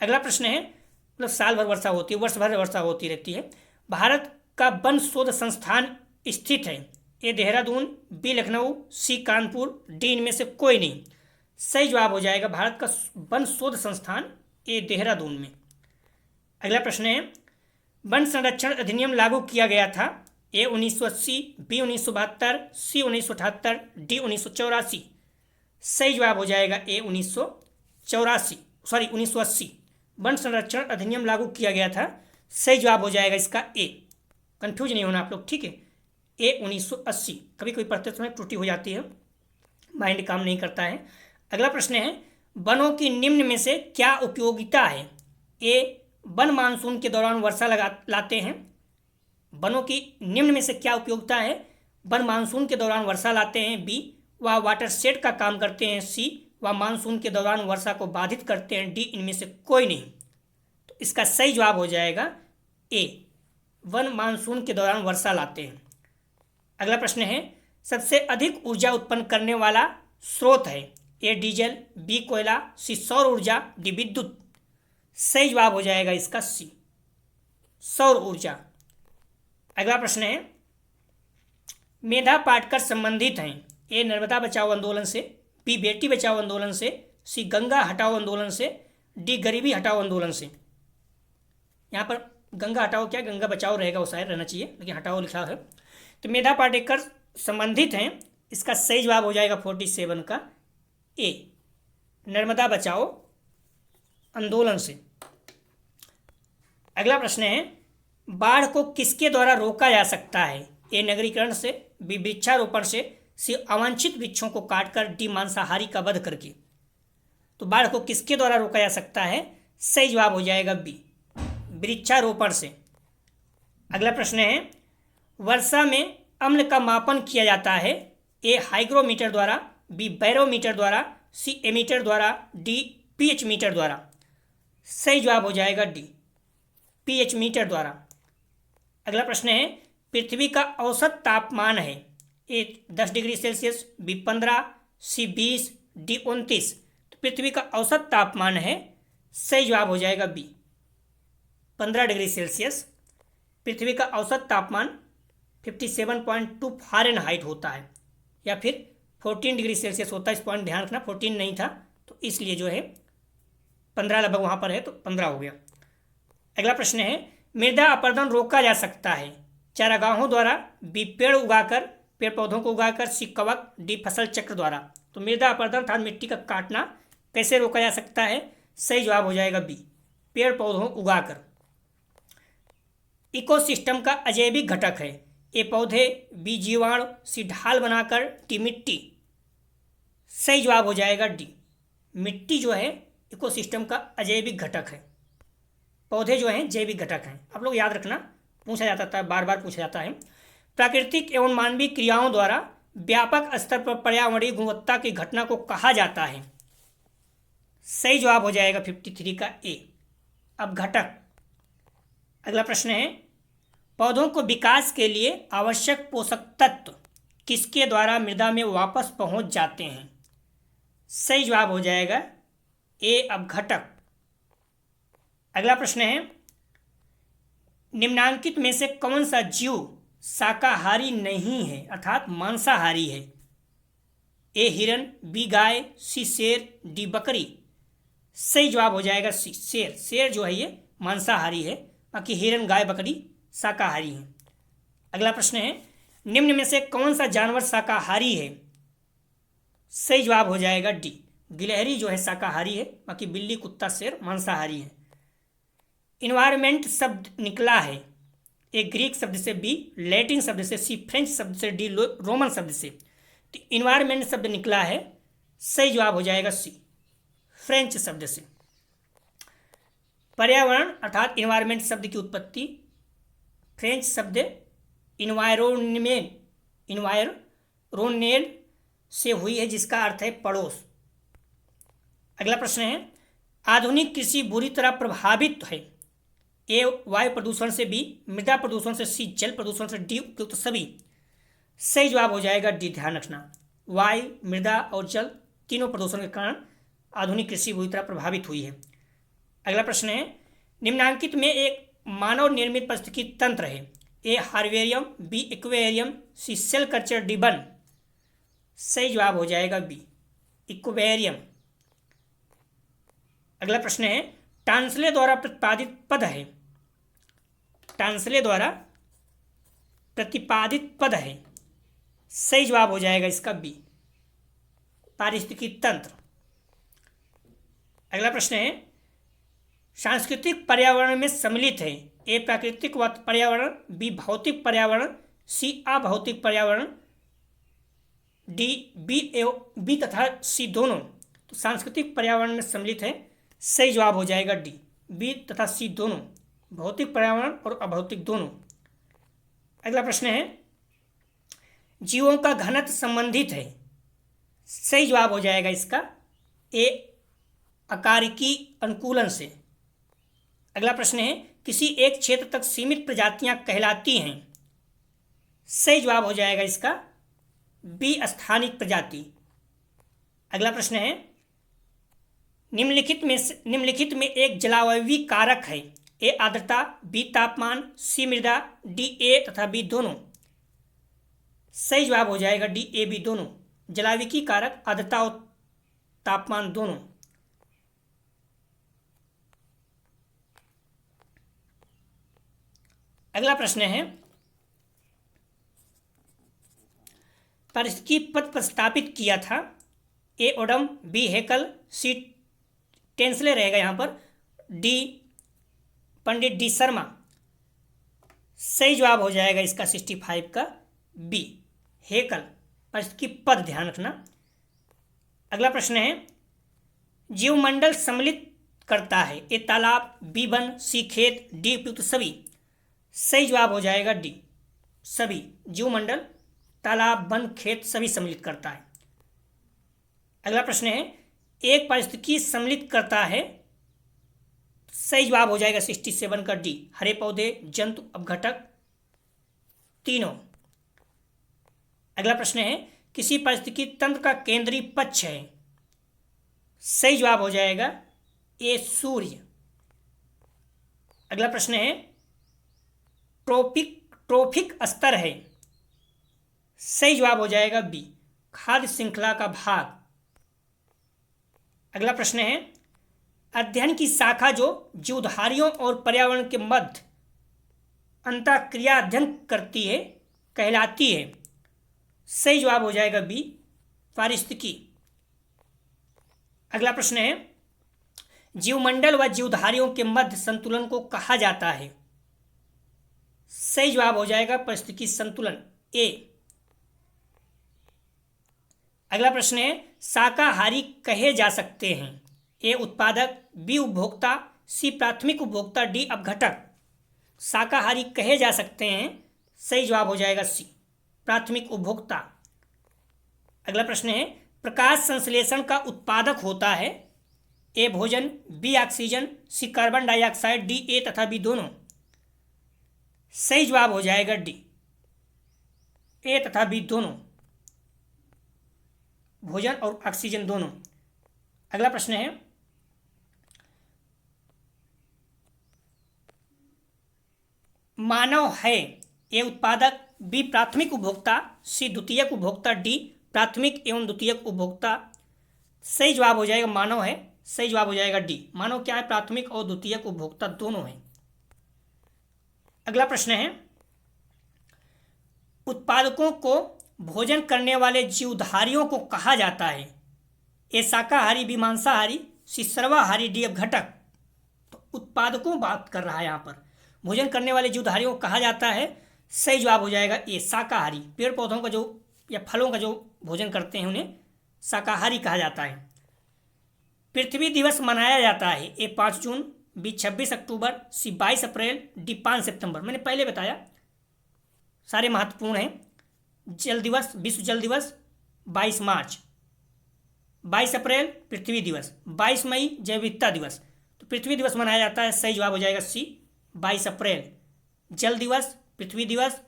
अगला प्रश्न है, मतलब साल भर वर्षा होती है, वर्ष भर वर्षा होती रहती है। भारत का वन शोध संस्थान स्थित है? ए देहरादून, बी लखनऊ, सी कानपुर, डी इनमें से कोई नहीं। सही जवाब हो जाएगा भारत का वन शोध संस्थान ए देहरादून में। अगला प्रश्न है, वन संरक्षण अधिनियम लागू किया गया था? ए 1980, बी 1972, सी 1978, डी 1984। सही जवाब हो जाएगा ए 1980। वन संरक्षण अधिनियम लागू किया गया था। सही जवाब हो जाएगा इसका ए, कंफ्यूज नहीं होना आप लोग, ठीक है। ए 1980। कभी कोई पढ़ते समय त्रुटि हो जाती है, माइंड काम नहीं करता है। अगला प्रश्न है, वनों की निम्न में से क्या उपयोगिता है? ए वन मानसून के दौरान वर्षा लाते हैं। वनों की निम्न में से क्या उपयोगिता है? वन मानसून के दौरान वर्षा लाते हैं। बी वह वाटर शेड का काम करते हैं। सी वह मानसून के दौरान वर्षा को बाधित करते हैं। डी इनमें से कोई नहीं। तो इसका सही जवाब हो जाएगा ए, वन मानसून के दौरान वर्षा लाते हैं। अगला प्रश्न है, सबसे अधिक ऊर्जा उत्पन्न करने वाला स्रोत है? ए डीजल, बी कोयला, सी सौर ऊर्जा, डी विद्युत। सही जवाब हो जाएगा इसका सी, सौर ऊर्जा। अगला प्रश्न है, मेधा पाटकर संबंधित हैं? ए नर्मदा बचाओ आंदोलन से, बी बेटी बचाओ आंदोलन से, सी गंगा हटाओ आंदोलन से, डी गरीबी हटाओ आंदोलन से। यहाँ पर गंगा हटाओ क्या, गंगा बचाओ रहेगा, वो शायद रहना चाहिए, लेकिन हटाओ लिखा है। तो मेधा पाटेकर संबंधित हैं, इसका सही जवाब हो जाएगा 47 का ए, नर्मदा बचाओ आंदोलन से। अगला प्रश्न है, बाढ़ को किसके द्वारा रोका जा सकता है? ए नगरीकरण से, बी वृक्षारोपण से, सी अवांछित वृक्षों को काटकर, डी मांसाहारी का वध करके। तो बाढ़ को किसके द्वारा रोका जा सकता है? सही जवाब हो जाएगा बी, वृक्षारोपण से। अगला प्रश्न है, वर्षा में अम्ल का मापन किया जाता है? ए हाइग्रोमीटर द्वारा, बी बैरोमीटर द्वारा, सी एमीटर द्वारा, डी पीएच मीटर द्वारा। सही जवाब हो जाएगा डी, पीएच मीटर द्वारा। अगला प्रश्न है, पृथ्वी का औसत तापमान है? ए 10 डिग्री सेल्सियस, बी 15, सी 20, डी 29। तो पृथ्वी का औसत तापमान है, सही जवाब हो जाएगा बी, 15 डिग्री सेल्सियस। पृथ्वी का औसत तापमान 57.2 फ़ारेनहाइट होता है, या फिर 14 डिग्री सेल्सियस होता है। इस पॉइंट ध्यान रखना, 14 नहीं था, तो इसलिए जो है 15 लगभग वहाँ पर है, तो 15 हो गया। अगला प्रश्न है, मृदा अपरदन रोका जा सकता है चारागाहों द्वारा, बी पेड़ उगाकर, पेड़ पौधों को उगाकर, सी कवक, डी फसल चक्र द्वारा। तो मृदा अपरदन अर्थात मिट्टी का काटना कैसे रोका जा सकता है? सही जवाब हो जाएगा बी, पेड़ पौधों उगाकर। इकोसिस्टम का अजैविक घटक है, ए पौधे, बी जीवाणु, सी ढाल बनाकर, डी मिट्टी। सही जवाब हो जाएगा डी, मिट्टी जो है इकोसिस्टम का अजैविक घटक है, पौधे जो हैं जैविक घटक हैं। आप लोग याद रखना, पूछा जाता था, बार बार पूछा जाता है। प्राकृतिक एवं मानवीय क्रियाओं द्वारा व्यापक स्तर पर पर्यावरणीय गुणवत्ता की घटना को कहा जाता है। सही जवाब हो जाएगा 53 का ए। अब घटक, अगला प्रश्न है, पौधों को विकास के लिए आवश्यक पोषक तत्व किसके द्वारा मृदा में वापस पहुंच जाते हैं? सही जवाब हो जाएगा ए, अब घटक। अगला प्रश्न है, निम्नांकित में से कौन सा जीव शाकाहारी नहीं है अर्थात मांसाहारी है? ए हिरन, बी गाय, सी शेर, डी बकरी। सही जवाब हो जाएगा सी, शेर। शेर जो है ये मांसाहारी है, बाकी हिरन, गाय, बकरी शाकाहारी है। अगला प्रश्न है, निम्न में से कौन सा जानवर शाकाहारी है? सही जवाब हो जाएगा डी, गिलहरी जो है शाकाहारी है, बाकी बिल्ली, कुत्ता, शेर मांसाहारी है। इन्वायरमेंट शब्द निकला है, ए ग्रीक शब्द से, बी लैटिन शब्द से, सी फ्रेंच शब्द से, डी रोमन शब्द से। तो इन्वायरमेंट शब्द निकला है, सही जवाब हो जाएगा सी, फ्रेंच शब्द से। पर्यावरण अर्थात इन्वायरमेंट शब्द की उत्पत्ति फ्रेंच शब्द इन्वायरोनेल से हुई है, जिसका अर्थ है पड़ोस। अगला प्रश्न है, आधुनिक कृषि बुरी तरह प्रभावित है, ए वायु प्रदूषण से, बी मृदा प्रदूषण से, सी जल प्रदूषण से, डी उपयुक्त सभी। सही जवाब हो जाएगा डी, ध्यान रखना, वायु, मृदा और जल तीनों प्रदूषण के कारण आधुनिक कृषि बुरी तरह प्रभावित हुई है। अगला प्रश्न है, निम्नांकित में एक मानव निर्मित पारिस्थितिकी तंत्र है, ए हार्वेरियम, बी इक्वेरियम, सी सेल कल्चर, डी वन। सही जवाब हो जाएगा बी, इक्वेरियम। अगला प्रश्न है, टांसले द्वारा प्रतिपादित पद है, टांसले द्वारा प्रतिपादित पद है। सही जवाब हो जाएगा इसका बी, पारिस्थितिकी तंत्र। अगला प्रश्न है, सांस्कृतिक पर्यावरण में सम्मिलित है, ए प्राकृतिक पर्यावरण, बी भौतिक पर्यावरण, सी अभौतिक पर्यावरण, डी बी तथा सी दोनों। तो सांस्कृतिक पर्यावरण में सम्मिलित है, सही जवाब हो जाएगा डी, बी तथा सी दोनों, भौतिक पर्यावरण और अभौतिक दोनों। अगला प्रश्न है, जीवों का घनत्व संबंधित है। सही जवाब हो जाएगा इसका ए, आकारिकी अनुकूलन से। अगला प्रश्न है, किसी एक क्षेत्र तक सीमित प्रजातियां कहलाती हैं। सही जवाब हो जाएगा इसका बी, स्थानिक प्रजाति। अगला प्रश्न है, निम्नलिखित में एक जलावायवी कारक है, ए आर्द्रता, बी तापमान, सी मृदा, डी ए तथा बी दोनों। सही जवाब हो जाएगा डी, ए बी दोनों, जलाविकी कारक आर्द्रता और तापमान दोनों। अगला प्रश्न है, पारिस्थितिकी पद प्रस्तावित किया था, ए ओडम, बी हेकल, सी टेंसले रहेगा यहाँ पर, डी पंडित डी शर्मा। सही जवाब हो जाएगा इसका 65 का बी, हेकल, पारिस्थितिकी पद, ध्यान रखना। अगला प्रश्न है, जीवमंडल सम्मिलित करता है, ए तालाब, बी वन, सी खेत, डी उपयुक्त सभी। सही जवाब हो जाएगा डी, सभी। जीवमंडल तालाब, वन, खेत सभी सम्मिलित करता है। अगला प्रश्न है, एक पारिस्थितिकी सम्मिलित करता है। सही जवाब हो जाएगा 67 का डी, हरे पौधे, जंतु, अपघटक तीनों। अगला प्रश्न है, किसी पारिस्थितिकी तंत्र का केंद्रीय पक्ष है। सही जवाब हो जाएगा ए, सूर्य। अगला प्रश्न है, ट्रोफिक स्तर है। सही जवाब हो जाएगा बी, खाद्य श्रृंखला का भाग। अगला प्रश्न है, अध्ययन की शाखा जो जीवधारियों और पर्यावरण के मध्य अंतःक्रिया अध्ययन करती है कहलाती है। सही जवाब हो जाएगा बी, पारिस्थितिकी। अगला प्रश्न है, जीवमंडल व जीवधारियों के मध्य संतुलन को कहा जाता है। सही जवाब हो जाएगा पारिस्थितिकी संतुलन, ए। अगला प्रश्न है, शाकाहारी कहे जा सकते हैं। ए उत्पादक, बी उपभोक्ता, सी प्राथमिक उपभोक्ता, डी अपघटक। शाकाहारी कहे जा सकते हैं, सही जवाब हो जाएगा सी, प्राथमिक उपभोक्ता। अगला प्रश्न है, प्रकाश संश्लेषण का उत्पादक होता है। ए भोजन, B oxygen, C carbon dioxide, D A तथा बी दोनों। सही जवाब हो जाएगा डी, ए तथा बी दोनों, भोजन और ऑक्सीजन दोनों। अगला प्रश्न है, मानव है। ए उत्पादक, बी प्राथमिक उपभोक्ता, सी द्वितीयक उपभोक्ता, डी प्राथमिक एवं द्वितीयक उपभोक्ता। सही जवाब हो जाएगा मानव है, सही जवाब हो जाएगा डी। मानव क्या है, प्राथमिक और द्वितीयक उपभोक्ता दोनों हैं। अगला प्रश्न है, उत्पादकों को भोजन करने वाले जीवधारियों को कहा जाता है। ए शाकाहारी, बी मांसाहारी, सी सर्वाहारी, डी अपघटक। तो उत्पादकों बात कर रहा है यहाँ पर, भोजन करने वाले जीवधारियों को कहा जाता है। सही जवाब हो जाएगा ए शाकाहारी। पेड़ पौधों का जो या फलों का जो भोजन करते हैं उन्हें शाकाहारी कहा जाता है। पृथ्वी दिवस मनाया जाता है। ए 5 जून, बी 26 अक्टूबर, सी 22 अप्रैल, डी 5 सितंबर। मैंने पहले बताया, सारे महत्वपूर्ण हैं। जल दिवस, विश्व जल दिवस 22 मार्च, 22 अप्रैल पृथ्वी दिवस, 22 मई जैव विविधता दिवस। तो पृथ्वी दिवस मनाया जाता है, सही जवाब हो जाएगा सी 22 अप्रैल। जल दिवस, पृथ्वी दिवस,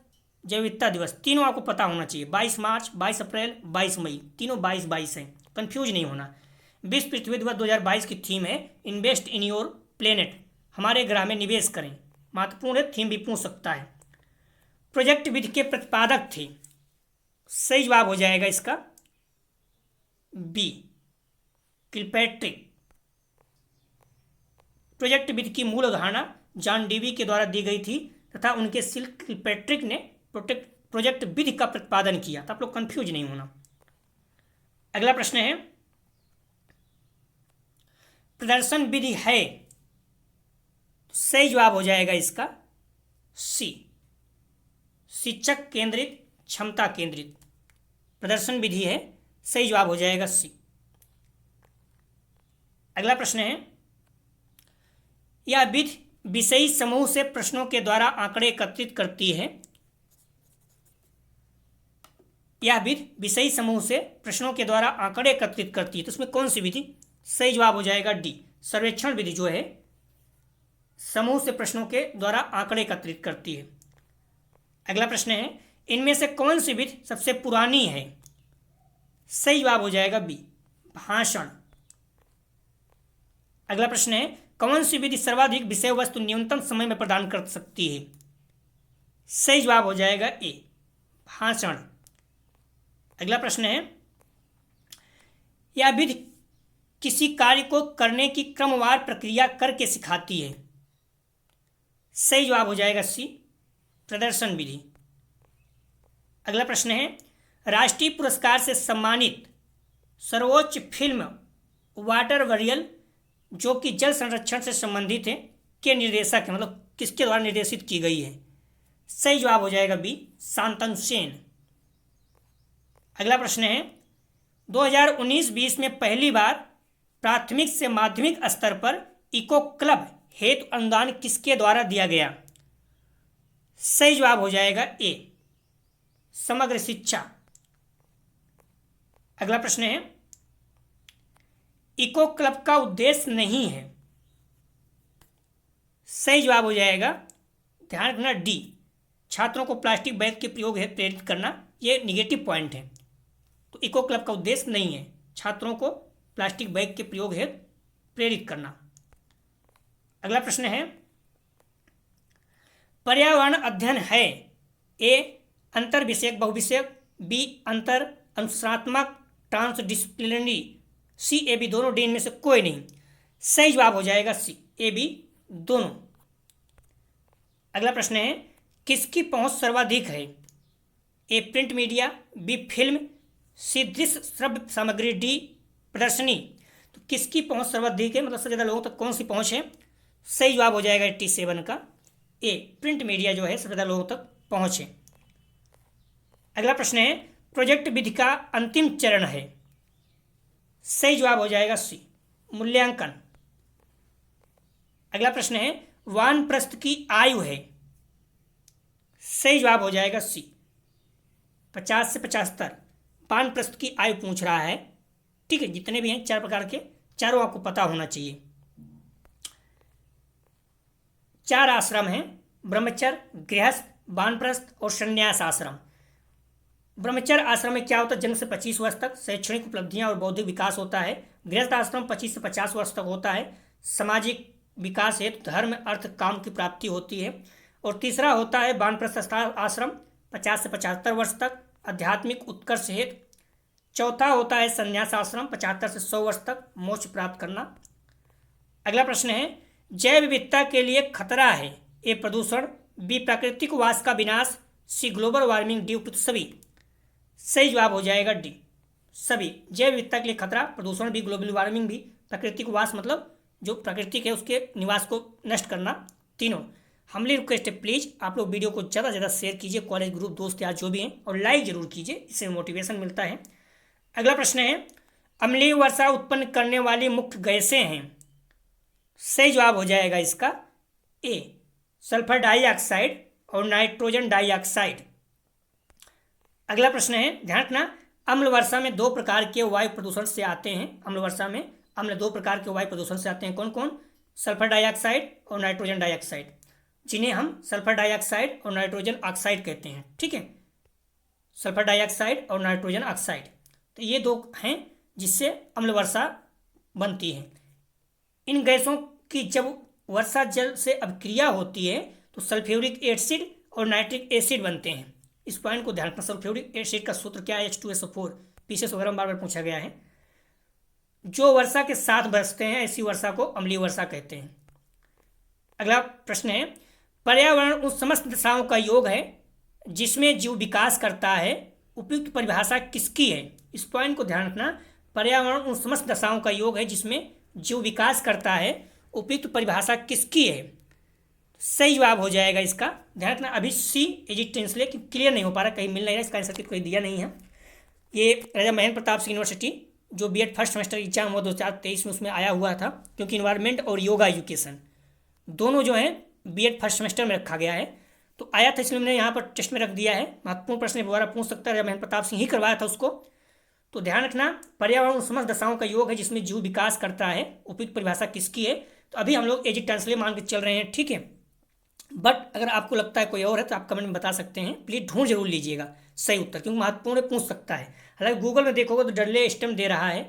जैव विविधता दिवस तीनों आपको पता होना चाहिए। 22 मार्च, 22 अप्रैल, 22 मई, तीनों 22-22 हैं, कंफ्यूज नहीं होना। विश्व पृथ्वी दिवस 2022 की थीम है इन्वेस्ट इन योर प्लेनेट, हमारे ग्रह में निवेश करें। महत्वपूर्ण है, थीम भी पूछ सकता है। प्रोजेक्ट विधि के प्रतिपादक थे। सही जवाब हो जाएगा इसका बी, किलपैट्रिक। प्रोजेक्ट विधि की मूल अवधारणा जॉन डीवी के द्वारा दी गई थी तथा उनके शिष्य किलपैट्रिक ने प्रोजेक्ट विधि का प्रतिपादन किया। तो आप लोग कंफ्यूज नहीं होना। अगला प्रश्न है, प्रदर्शन विधि है। सही जवाब हो जाएगा इसका सी, शिक्षक केंद्रित, क्षमता केंद्रित प्रदर्शन विधि है। सही जवाब हो जाएगा सी। अगला प्रश्न है, यह विधि विषयी समूह से प्रश्नों के द्वारा आंकड़े एकत्रित करती है। यह विधि विषयी समूह से प्रश्नों के द्वारा आंकड़े एकत्रित करती है। तो उसमें कौन सी विधि? सही जवाब हो जाएगा डी, सर्वेक्षण विधि जो है समूह से प्रश्नों के द्वारा आंकड़े एकत्रित करती है। अगला प्रश्न है, इनमें से कौन सी विधि सबसे पुरानी है? सही जवाब हो जाएगा बी, भाषण। अगला प्रश्न है, कौन सी विधि सर्वाधिक विषय वस्तु न्यूनतम समय में प्रदान कर सकती है? सही जवाब हो जाएगा ए, भाषण। अगला प्रश्न है, यह विधि किसी कार्य को करने की क्रमवार प्रक्रिया करके सिखाती है। सही जवाब हो जाएगा सी, प्रदर्शन विधि। अगला प्रश्न है, राष्ट्रीय पुरस्कार से सम्मानित सर्वोच्च फिल्म वाटर वरियल जो कि जल संरक्षण से संबंधित है के निर्देशक है, मतलब किसके द्वारा निर्देशित की गई है? सही जवाब हो जाएगा बी, शांतनु सेन। अगला प्रश्न है, 2019-20 में पहली बार प्राथमिक से माध्यमिक स्तर पर इको क्लब हेतु अनुदान किसके द्वारा दिया गया? सही जवाब हो जाएगा ए, समग्र शिक्षा। अगला प्रश्न है, इको क्लब का उद्देश्य नहीं है। सही जवाब हो जाएगा, ध्यान रखना डी, छात्रों को प्लास्टिक बैग के प्रयोग हेतु प्रेरित करना। ये निगेटिव पॉइंट है, तो इको क्लब का उद्देश्य नहीं है छात्रों को प्लास्टिक बैग के प्रयोग हेतु प्रेरित करना। अगला प्रश्न है, पर्यावरण अध्ययन है। ए, अंतर विषयक बहुविषयक, बी, अंतर अनुशासनात्मक, ट्रांसडिसिप्लिनरी, सी ए बी दोनों, डी इनमें से कोई नहीं। सही जवाब हो जाएगा सी ए बी दोनों। अगला प्रश्न है किसकी पहुंच सर्वाधिक है? ए प्रिंट मीडिया, बी फिल्म, सी दृश्य श्रव्य सामग्री, डी प्रदर्शनी। तो किसकी पहुंच सर्वाधिक है, मतलब सबसे ज़्यादा लोगों तक कौन सी पहुंच है? सही जवाब हो जाएगा 87 का ए, प्रिंट मीडिया जो है सबसे ज़्यादा लोगों तक पहुंचे। अगला प्रश्न है प्रोजेक्ट विधि का अंतिम चरण है? सही जवाब हो जाएगा सी, मूल्यांकन। अगला प्रश्न है वानप्रस्थ की आयु है? सही जवाब हो जाएगा सी, 50 से 75। वानप्रस्थ की आयु पूछ रहा है, ठीक है। जितने भी हैं 4 प्रकार के, चारों आपको पता होना चाहिए। 4 आश्रम हैं, ब्रह्मचर्य, गृहस्थ, वानप्रस्थ और संन्यास आश्रम। ब्रह्मचर्य आश्रम में क्या होता है? जन्म से 25 वर्ष तक शैक्षणिक उपलब्धियां और बौद्धिक विकास होता है। गृहस्थ आश्रम 25 से 50 वर्ष तक होता है, सामाजिक विकास हेतु धर्म, अर्थ, काम की प्राप्ति होती है। और तीसरा होता है वानप्रस्थ आश्रम 50 से 75 वर्ष तक, आध्यात्मिक उत्कर्ष हेतु। चौथा होता है संन्यास आश्रम 75 से 100 वर्ष तक, मोक्ष प्राप्त करना। अगला प्रश्न है जैव विविधता के लिए खतरा है? ए प्रदूषण, बी प्राकृतिक वास का विनाश, सी ग्लोबल वार्मिंग, डी उपयुक्त सभी। सही जवाब हो जाएगा डी, सभी। जैव विविधता के लिए खतरा, प्रदूषण भी, ग्लोबल वार्मिंग भी, प्राकृतिक वास मतलब जो प्राकृतिक है उसके निवास को नष्ट करना, तीनों। हमली रिक्वेस्ट है प्लीज़ आप लोग वीडियो को ज़्यादा से ज़्यादा शेयर कीजिए, कॉलेज ग्रुप दोस्त यार जो भी हैं, और लाइक जरूर कीजिए, इससे मोटिवेशन मिलता है। अगला प्रश्न है अम्लीय वर्षा उत्पन्न करने वाली मुख्य गैसें हैं? सही जवाब हो जाएगा इसका ए, सल्फर डाइऑक्साइड और नाइट्रोजन डाइऑक्साइड। अगला प्रश्न है ध्यान रखना, अम्ल वर्षा में 2 प्रकार के वायु प्रदूषण से आते हैं। अम्ल वर्षा में अम्ल 2 प्रकार के वायु प्रदूषण से आते हैं, कौन कौन? सल्फर डाइऑक्साइड और नाइट्रोजन डाइऑक्साइड, जिन्हें हम सल्फर डाइऑक्साइड और नाइट्रोजन ऑक्साइड कहते हैं, ठीक है। सल्फर डाइऑक्साइड और नाइट्रोजन ऑक्साइड, तो ये 2 हैं जिससे अम्ल वर्षा बनती है। इन गैसों की जब वर्षा जल से अभिक्रिया होती है तो सल्फ्यूरिक एसिड और नाइट्रिक एसिड बनते हैं। इस पॉइंट को ध्यान रखना। सल्फ्यूरिक एसिड का सूत्र क्या है? H2SO4। पीसीएस वगैरह में बार बार पूछा गया है। जो वर्षा के साथ बरसते हैं ऐसी वर्षा को अम्लीय वर्षा कहते हैं। अगला प्रश्न है पर्यावरण उन समस्त दशाओं का योग है जिसमें जीव विकास करता है, उपयुक्त परिभाषा किसकी है? इस पॉइंट को ध्यान रखना। पर्यावरण उन समस्त दशाओं का योग है जिसमें जीव विकास करता है, उपयुक्त परिभाषा किसकी है? सही जवाब हो जाएगा इसका, ध्यान रखना। अभी सी एजिटेंस लेकिन क्लियर नहीं हो पा रहा, कहीं मिल नहीं रहा, इसका आंसर कोई दिया नहीं है। ये राजा महेंद्र प्रताप सिंह यूनिवर्सिटी जो बीएड फर्स्ट सेमेस्टर एग्जाम हुआ 2023 में, उसमें आया हुआ था, क्योंकि इन्वायरमेंट और योगा एजुकेशन दोनों जो हैं बीएड फर्स्ट सेमेस्टर में रखा गया है, तो आया था इसलिए मैंने यहाँ पर टेस्ट में रख दिया है। महत्वपूर्ण प्रश्न दोबारा पूछ सकता है, राजा महेंद्र प्रताप सिंह ही करवाया था उसको। तो ध्यान रखना, पर्यावरण समस्त दशाओं का योग है जिसमें जीव विकास करता है, उपयुक्त परिभाषा किसकी है? तो अभी हम लोग एजी ट्रांसलेट मान के चल रहे हैं, ठीक है। बट अगर आपको लगता है कोई और है तो आप कमेंट में बता सकते हैं, प्लीज ढूंढ जरूर लीजिएगा सही उत्तर, क्योंकि महत्वपूर्ण पूछ सकता है। हालांकि गूगल में देखोगे तो डडले स्टेम दे रहा है,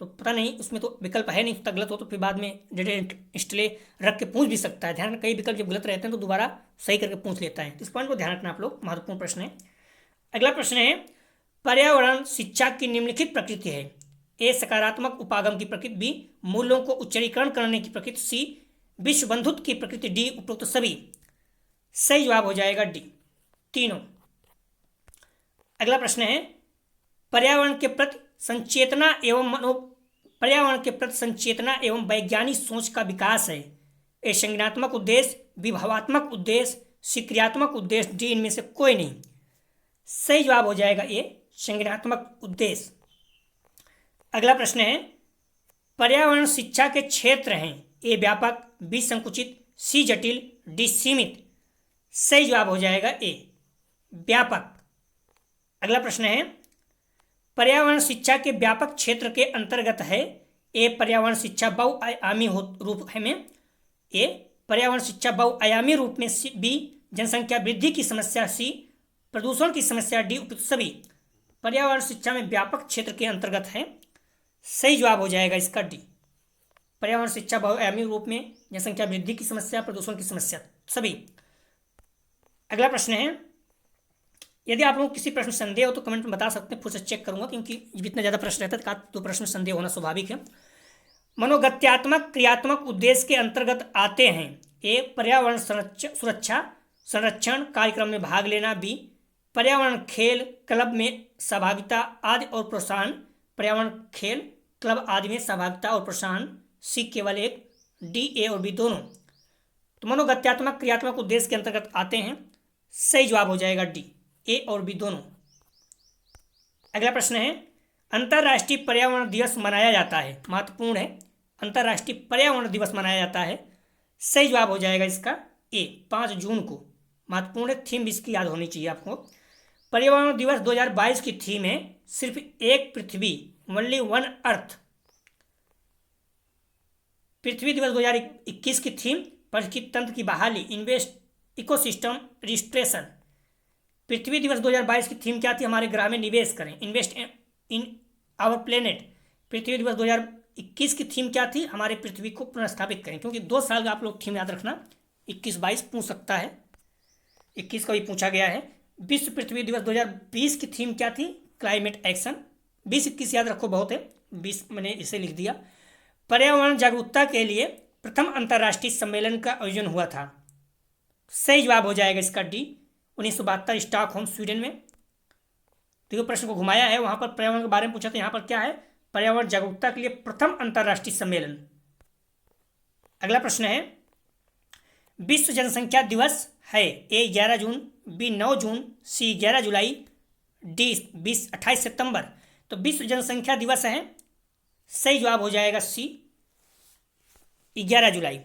तो पता नहीं उसमें तो विकल्प है नहीं, तो गलत हो तो फिर बाद में डडले स्टले रख के पूछ भी सकता है। ध्यान रखना, कई विकल्प जब गलत रहते हैं तो दोबारा सही करके पूछ लेता है, तो इस पॉइंट को ध्यान रखना आप लोग, महत्वपूर्ण प्रश्न है। अगला प्रश्न है पर्यावरण शिक्षा की निम्नलिखित प्रकृति है? ए सकारात्मक उपागम की प्रकृति, बी मूल्यों को उच्चरीकरण करने की प्रकृति, सी विश्व बंधुत्व की प्रकृति, डी उपरोक्त सभी। सही जवाब हो जाएगा डी, तीनों। अगला प्रश्न है पर्यावरण के प्रति संचेतना एवं वैज्ञानिक सोच का विकास है? ए संज्ञानात्मक उद्देश्य, बी भावात्मक उद्देश्य, सी क्रियात्मक उद्देश्य, डी इनमें से कोई नहीं। सही जवाब हो जाएगा ए संज्ञानात्मक उद्देश्य। अगला प्रश्न है पर्यावरण शिक्षा के क्षेत्र हैं? ए व्यापक, बी संकुचित, सी जटिल, डी सीमित। सही जवाब हो जाएगा ए व्यापक। अगला प्रश्न है पर्यावरण शिक्षा के व्यापक क्षेत्र के अंतर्गत है? ए पर्यावरण शिक्षा बहुआयामी रूप में, ए पर्यावरण शिक्षा बहुआयामी रूप में, बी जनसंख्या वृद्धि की समस्या, सी प्रदूषण की समस्या, डी उपयुक्त सभी। पर्यावरण शिक्षा में व्यापक क्षेत्र के अंतर्गत है, सही जवाब हो जाएगा इसका डी, पर्यावरण शिक्षा बहुआयामी रूप में, जनसंख्या वृद्धि की समस्या, प्रदूषण की समस्या, सभी। अगला प्रश्न है यदि आप लोगों को किसी प्रश्न में संदेह हो तो कमेंट में बता सकते हैं, फिर से चेक करूंगा, क्योंकि जितना ज़्यादा प्रश्न रहता है तो प्रश्न में संदेह होना स्वाभाविक है। मनोगत्यात्मक क्रियात्मक उद्देश्य के अंतर्गत आते हैं: ए, पर्यावरण सुरक्षा संरक्षण कार्यक्रम में भाग लेना। बी, पर्यावरण खेल क्लब में सहभागिता आदि और प्रोत्साहन। पर्यावरण खेल क्लब आदि में सहभागिता और प्रोत्साहन। सी, केवल एक। डी, ए और बी दोनों। तो मनोगत्यात्मक क्रियात्मक उद्देश्य के अंतर्गत आते हैं, सही जवाब हो जाएगा डी, ए और बी दोनों। अगला प्रश्न है, अंतर्राष्ट्रीय पर्यावरण दिवस मनाया जाता है, महत्वपूर्ण है, अंतर्राष्ट्रीय पर्यावरण दिवस मनाया जाता है, सही जवाब हो जाएगा इसका ए, 5 जून को। महत्वपूर्ण है, थीम इसकी याद होनी चाहिए आपको। पर्यावरण दिवस 2022 की थीम है सिर्फ एक पृथ्वी, ओनली वन अर्थ। पृथ्वी दिवस 2021 की थीम परिस्थिति तंत्र की बहाली, इन्वेस्ट इकोसिस्टम रिस्टोरेशन। पृथ्वी दिवस 2022 की थीम क्या थी? हमारे ग्रह में निवेश करें, इन्वेस्ट इन आवर प्लेनेट। पृथ्वी दिवस 2021 की थीम क्या थी? हमारे पृथ्वी को पुनर्स्थापित करें, क्योंकि 2 साल का आप लोग थीम याद रखना, 21-22 पूछ सकता है, 21 का भी पूछा गया है। विश्व पृथ्वी दिवस 2020 की थीम क्या थी? Climate action. 20-21 याद रखो, बहुत है, 20 मैंने इसे लिख दिया। पर्यावरण जागरूकता के लिए प्रथम अंतर्राष्ट्रीय सम्मेलन का आयोजन हुआ था, सही जवाब हो जाएगा इसका डी, 1972 स्टॉकहोम स्वीडन में। देखो प्रश्न को घुमाया है, वहां पर पर्यावरण के बारे में पूछा था, यहाँ पर क्या है? पर्यावरण जागरूकता के लिए प्रथम अंतर्राष्ट्रीय सम्मेलन। अगला प्रश्न है, विश्व जनसंख्या दिवस है, ए 11 जून, बी 9 जून, सी 11 जुलाई, डी 28 सितंबर। तो विश्व जनसंख्या दिवस है, सही जवाब हो जाएगा सी, 11 जुलाई।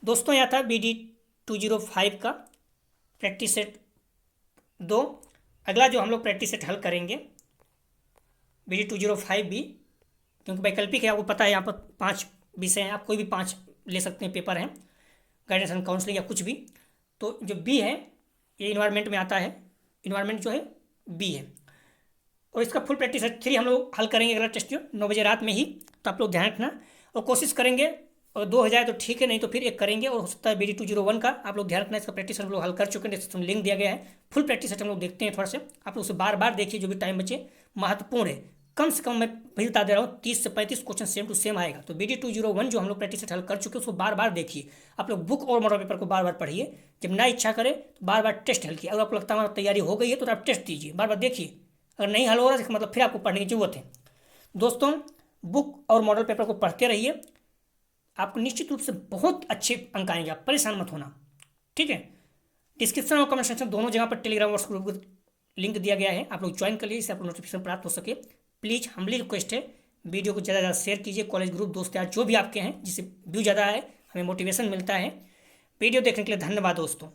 दोस्तों यह था BD 205 का प्रैक्टिस सेट 2। अगला जो हम लोग प्रैक्टिस सेट हल करेंगे BD 205 भी, क्योंकि वैकल्पिक है, आपको पता है यहाँ पर 5 विषय हैं, आप कोई भी 5 ले सकते हैं, पेपर हैं, गाइडेंस एंड काउंसलिंग या कुछ भी। तो जो बी है ये इन्वायरमेंट में आता है, इन्वायरमेंट जो है बी है। और इसका फुल प्रैक्टिस सेट 3 हम लोग हल करेंगे अगला टेस्ट 9 बजे रात में ही, तो आप लोग ध्यान रखना और कोशिश करेंगे, और 2 हो जाए तो ठीक है, नहीं तो फिर 1 करेंगे। और हो सकता है BD 201 का आप लोग ध्यान रखना, इसका प्रैक्टिस हम लोग हल कर चुके हैं, डिस्क्रिप्शन लिंक दिया गया है। फुल प्रैक्टिस सेट हम लोग देखते हैं थोड़ा से, आप लोग उसे बार बार देखिए, जो भी टाइम बचे, महत्वपूर्ण है। कम से कम मैं वही बता दे रहा हूँ, 30 से 35 क्वेश्चन सेम टू सेम आएगा। तो BD 201 जो हम लोग प्रैक्टिस सेट हल कर चुके हैं, उसको बार बार देखिए। आप लोग बुक और मॉडल पेपर को बार बार पढ़िए, जब ना इच्छा करे तो बार बार टेस्ट हल किए। अगर आपको लगता है तैयारी हो गई है तो आप टेस्ट दीजिए, बार बार देखिए। अगर नहीं हल हो रहा है मतलब फिर आपको पढ़ने की जरूरत है। दोस्तों बुक और मॉडल पेपर को पढ़ते रहिए, आपको निश्चित रूप से बहुत अच्छे अंक आएंगे, आप परेशान मत होना, ठीक है। डिस्क्रिप्शन और कमेंट सेक्शन दोनों जगह पर टेलीग्राम व्हाट्सएप ग्रुप का लिंक दिया गया है, आप लोग ज्वाइन कर लीजिए, इससे आपको नोटिफिकेशन प्राप्त हो सके। प्लीज़ हम्बली रिक्वेस्ट है, वीडियो को ज़्यादा ज़्यादा शेयर कीजिए, कॉलेज ग्रुप दोस्त यार जो भी आपके हैं, जिससे व्यू ज़्यादा है, हमें मोटिवेशन मिलता है। वीडियो देखने के लिए धन्यवाद दोस्तों।